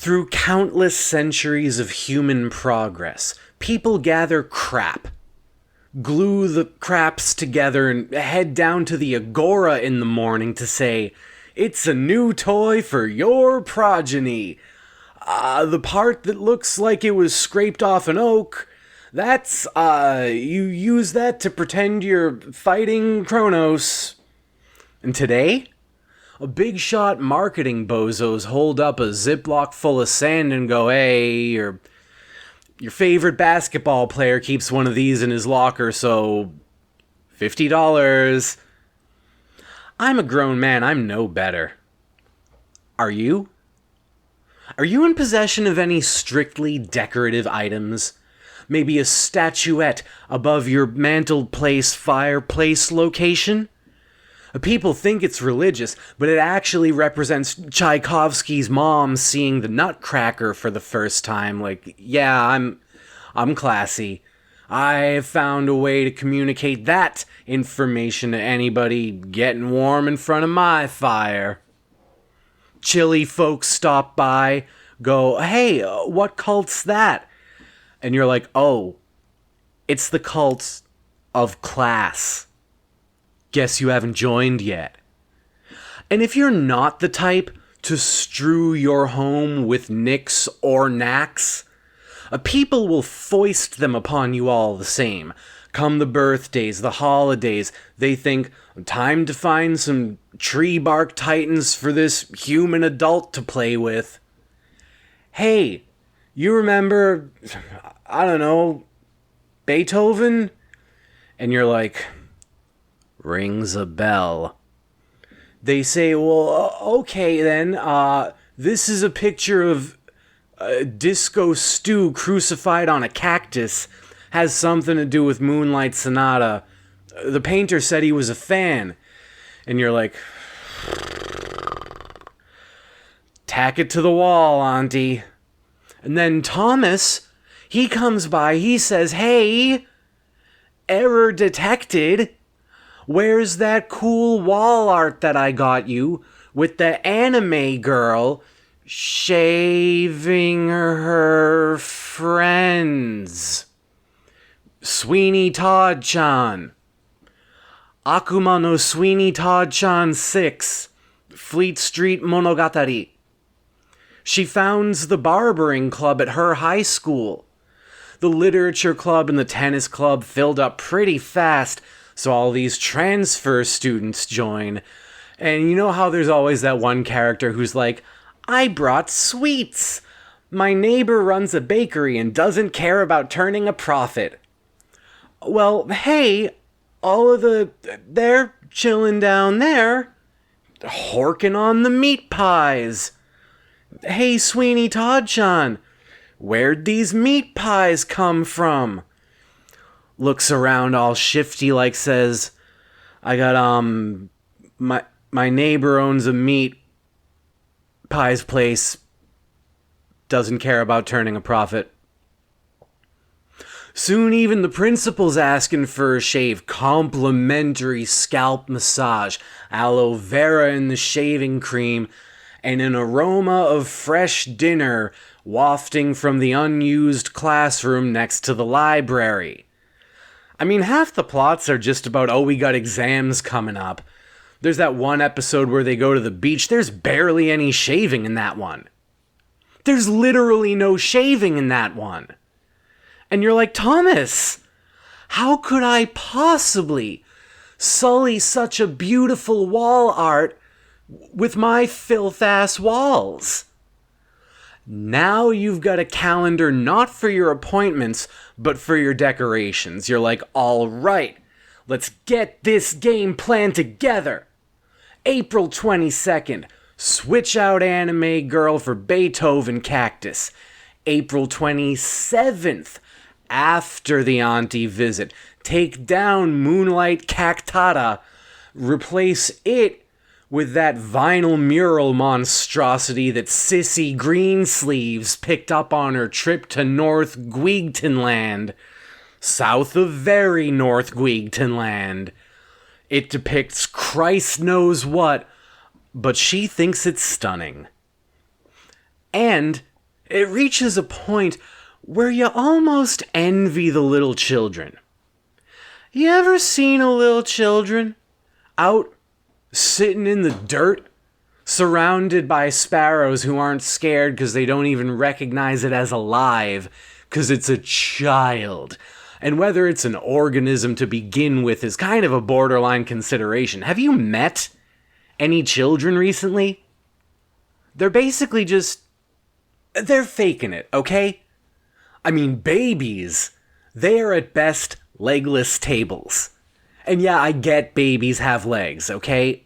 Through countless centuries of human progress, people gather crap, glue the craps together, and head down to the agora in the morning to say, "It's a new toy for your progeny. The part that looks like it was scraped off an oak, that's, you use that to pretend you're fighting Kronos." And today, a big shot marketing bozos hold up a Ziploc full of sand and go, "Hey, your favorite basketball player keeps one of these in his locker, so $50. I'm a grown man, I'm no better. Are you? Are you in possession of any strictly decorative items? Maybe a statuette above your mantelpiece fireplace location? People think it's religious, but it actually represents Tchaikovsky's mom seeing the Nutcracker for the first time. Like, yeah, I'm classy. I found a way to communicate that information to anybody getting warm in front of my fire. Chilly folks stop by, go, "Hey, what cult's that?" And you're like, "Oh, it's the cult of class. Guess you haven't joined yet." And if you're not the type to strew your home with nicks or knacks, people will foist them upon you all the same. Come the birthdays, the holidays, they think, time to find some tree bark titans for this human adult to play with. Hey, you remember, I don't know, Beethoven? And you're like, rings a bell. They say, "Well, okay then, this is a picture of Disco Stew crucified on a cactus. Has something to do with Moonlight Sonata. The painter said he was a fan." And you're like, tack it to the wall, auntie. And then Thomas, he comes by, he says, "Hey, error detected. Where's that cool wall art that I got you with the anime girl shaving her friends? Sweeney Todd-Chan. Akuma no Sweeney Todd-Chan 6. Fleet Street Monogatari. She founds the barbering club at her high school. The literature club and the tennis club filled up pretty fast, so all these transfer students join. And you know how there's always that one character who's like, "I brought sweets. My neighbor runs a bakery and doesn't care about turning a profit." Well, hey, all of they're chilling down there, horking on the meat pies. "Hey, Sweeney Todd-Chan, where'd these meat pies come from?" Looks around all shifty like says, "I got, my neighbor owns a meat pies place. Doesn't care about turning a profit." Soon even the principal's asking for a shave. Complimentary scalp massage, aloe vera in the shaving cream, and an aroma of fresh dinner wafting from the unused classroom next to the library. I mean, half the plots are just about, oh, we got exams coming up. There's that one episode where they go to the beach. There's barely any shaving in that one. There's literally no shaving in that one. And you're like, Thomas, how could I possibly sully such a beautiful wall art with my filth-ass walls? Now you've got a calendar not for your appointments, but for your decorations. You're like, all right, let's get this game plan together. April 22nd, switch out anime girl for Beethoven cactus. April 27th, after the auntie visit, take down Moonlight Cactada, replace it with that vinyl mural monstrosity that Sissy Greensleeves picked up on her trip to North Gweegtonland, south of very North Gweegtonland. It depicts Christ knows what, but she thinks it's stunning. And it reaches a point where you almost envy the little children. You ever seen a little children out sitting in the dirt, surrounded by sparrows who aren't scared because they don't even recognize it as alive because it's a child? And whether it's an organism to begin with is kind of a borderline consideration. Have you met any children recently? They're basically they're faking it, okay? I mean, babies, they are at best legless tables. And yeah, I get babies have legs, okay?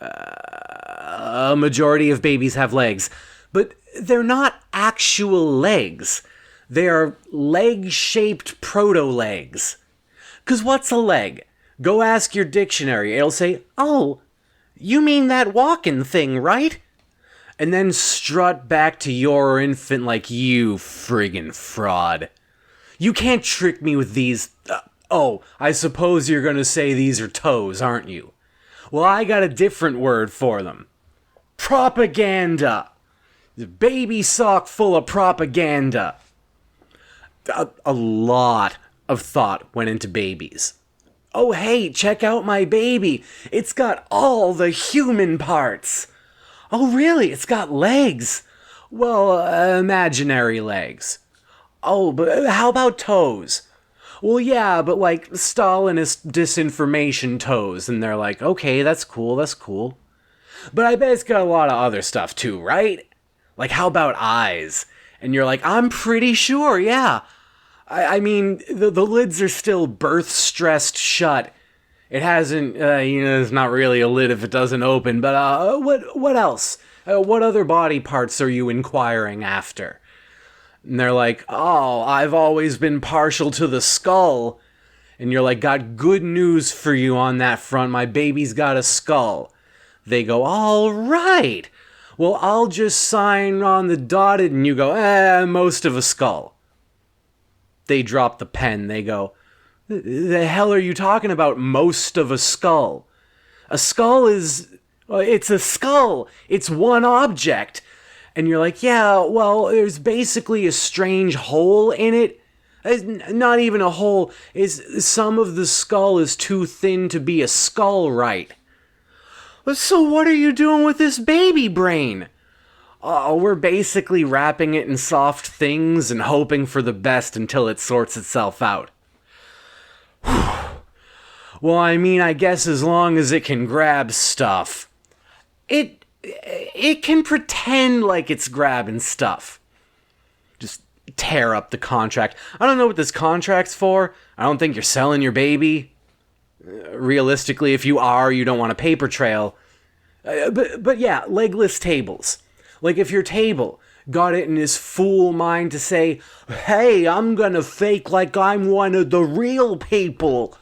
A majority of babies have legs. But they're not actual legs. They are leg-shaped proto-legs. 'Cause what's a leg? Go ask your dictionary. It'll say, oh, you mean that walking thing, right? And then strut back to your infant like you friggin' fraud. You can't trick me with these... oh, I suppose you're gonna say these are toes, aren't you? Well, I got a different word for them. Propaganda. The baby sock full of propaganda. A lot of thought went into babies. Oh, hey, check out my baby. It's got all the human parts. Oh, really? It's got legs. Well, imaginary legs. Oh, but how about toes? Well, yeah, but like Stalinist disinformation toes. And they're like, okay, that's cool, that's cool. But I bet it's got a lot of other stuff too, right? Like, how about eyes? And you're like, I'm pretty sure, yeah. I mean, the lids are still birth-stressed shut. It hasn't, it's not really a lid if it doesn't open, but what else? What other body parts are you inquiring after? And they're like, oh, I've always been partial to the skull. And you're like, got good news for you on that front. My baby's got a skull. They go, all right. Well, I'll just sign on the dotted, and you go, most of a skull. They drop the pen. They go, the hell are you talking about, most of a skull? A skull is... it's a skull. It's one object. And you're like, yeah, well, there's basically a strange hole in it. Not even a hole. Some of the skull is too thin to be a skull, right? So what are you doing with this baby brain? We're basically wrapping it in soft things and hoping for the best until it sorts itself out. Well, I mean, I guess as long as it can grab stuff. It can pretend like it's grabbing stuff. Just tear up the contract. I don't know what this contract's for. I don't think you're selling your baby. Realistically, if you are, you don't want a paper trail. But yeah, legless tables. Like if your table got it in his fool mind to say, hey, I'm gonna fake like I'm one of the real people.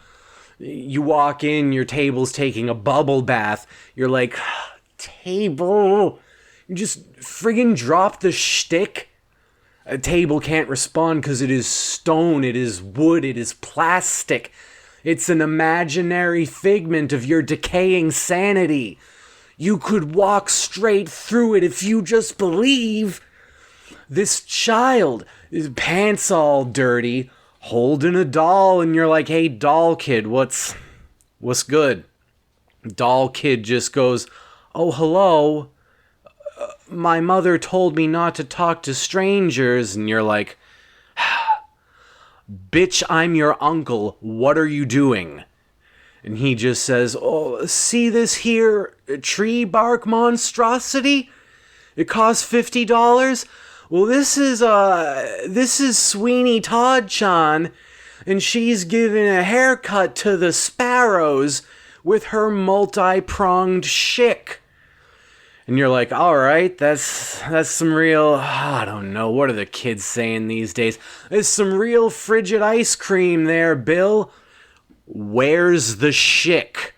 You walk in, your table's taking a bubble bath. You're like, table, you just friggin' drop the shtick. A table can't respond because it is stone, it is wood, it is plastic. It's an imaginary figment of your decaying sanity. You could walk straight through it if you just believe. This child, his pants all dirty, holding a doll, and you're like, hey, doll kid, what's good? Doll kid just goes, oh, hello. My mother told me not to talk to strangers, and you're like, bitch, I'm your uncle. What are you doing? And he just says, oh, see this here tree bark monstrosity? It costs $50. Well, this is Sweeney Todd-Chan, and she's giving a haircut to the sparrows with her multi-pronged shick. And you're like, all right, that's some real, I don't know, what are the kids saying these days? There's some real frigid ice cream there, Bill. Where's the shick?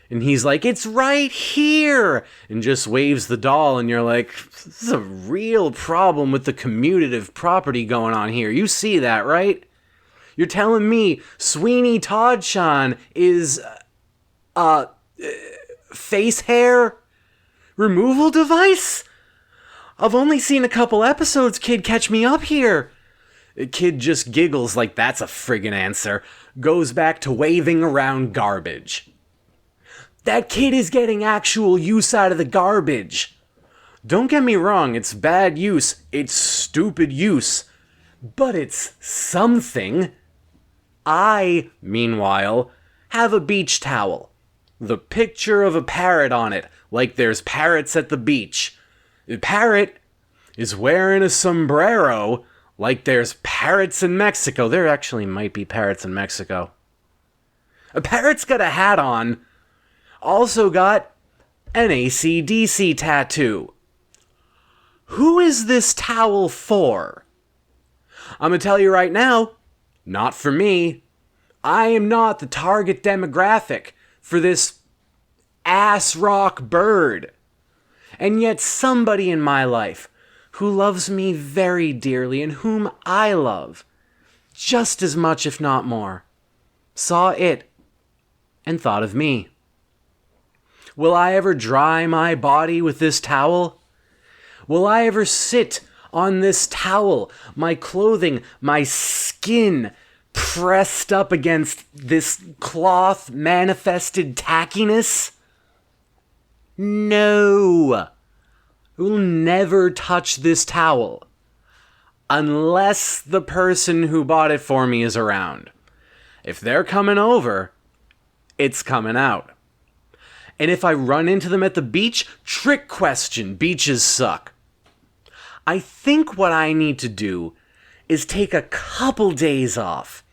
And he's like, it's right here, and just waves the doll, and you're like, this is a real problem with the commutative property going on here. You see that, right? You're telling me Sweeney Todd-Chan is face hair removal device? I've only seen a couple episodes, kid, catch me up here. The kid just giggles like that's a friggin' answer, goes back to waving around garbage. That kid is getting actual use out of the garbage. Don't get me wrong, it's bad use, it's stupid use, but it's something. I, meanwhile, have a beach towel. The picture of a parrot on it, like there's parrots at the beach. The parrot is wearing a sombrero, like there's parrots in Mexico. There actually might be parrots in Mexico. A parrot's got a hat on. Also got an AC/DC tattoo. Who is this towel for? I'm gonna tell you right now, not for me. I am not the target demographic for this ass rock bird. And yet somebody in my life who loves me very dearly and whom I love just as much, if not more, saw it and thought of me. Will I ever dry my body with this towel? Will I ever sit on this towel, my clothing, my skin pressed up against this cloth manifested tackiness? No. We'll never touch this towel unless the person who bought it for me is around. If they're coming over, it's coming out. And if I run into them at the beach, trick question, beaches suck. I think what I need to do is take a couple days off.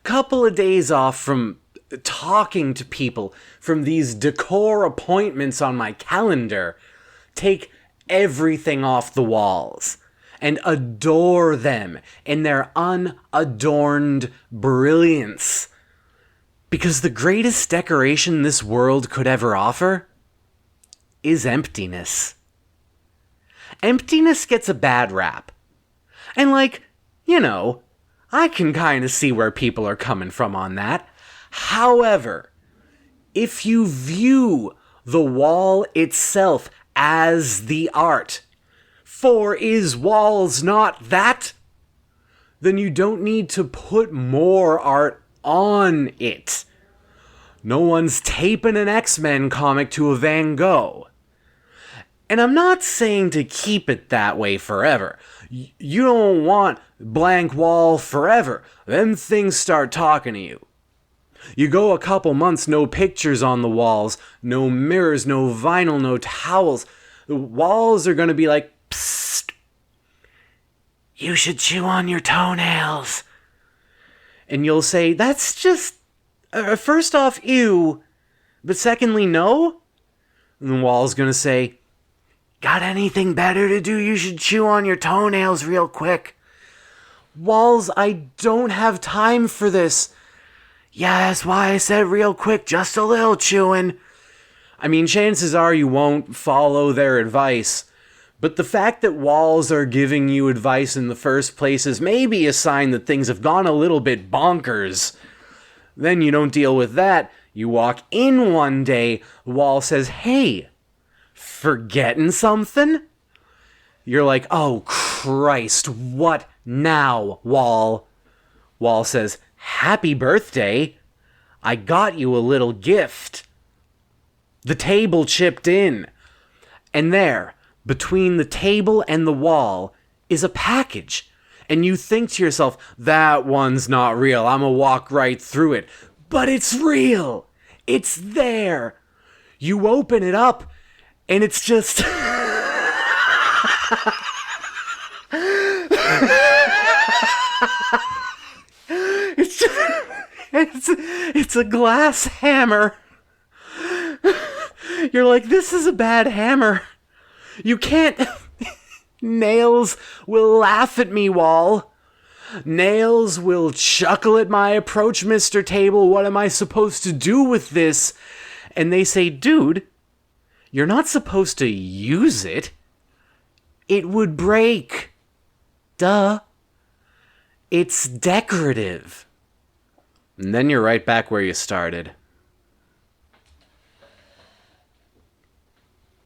Couple of days off from talking to people, from these decor appointments on my calendar. Take everything off the walls and adore them in their unadorned brilliance. Because the greatest decoration this world could ever offer is emptiness. Emptiness gets a bad rap. And I can kind of see where people are coming from on that. However, if you view the wall itself as the art, for is walls not that? Then you don't need to put more art on it. No one's taping an X-Men comic to a Van Gogh. And I'm not saying to keep it that way forever. You don't want blank wall forever. Them things start talking to you. You go a couple months, no pictures on the walls, no mirrors, no vinyl, no towels. The walls are going to be like, psst, you should chew on your toenails. And you'll say, that's just, first off, ew, but secondly, no. And the wall's going to say, got anything better to do? You should chew on your toenails real quick. Walls, I don't have time for this. Yeah, that's why I said real quick, just a little chewing. I mean, chances are you won't follow their advice. But the fact that walls are giving you advice in the first place is maybe a sign that things have gone a little bit bonkers. Then you don't deal with that. You walk in one day, the wall says, hey, forgetting something? You're like, oh Christ, what now, wall? Wall says, happy birthday. I got you a little gift. The table chipped in. And there, between the table and the wall, is a package. And you think to yourself, that one's not real. I'm gonna walk right through it. But it's real. It's there. You open it up, and it's just... It's a glass hammer. You're like, this is a bad hammer. You can't... Nails will laugh at me, wall. Nails will chuckle at my approach, Mr. Table. What am I supposed to do with this? And they say, dude, you're not supposed to use it. It would break. Duh. It's decorative. And then you're right back where you started.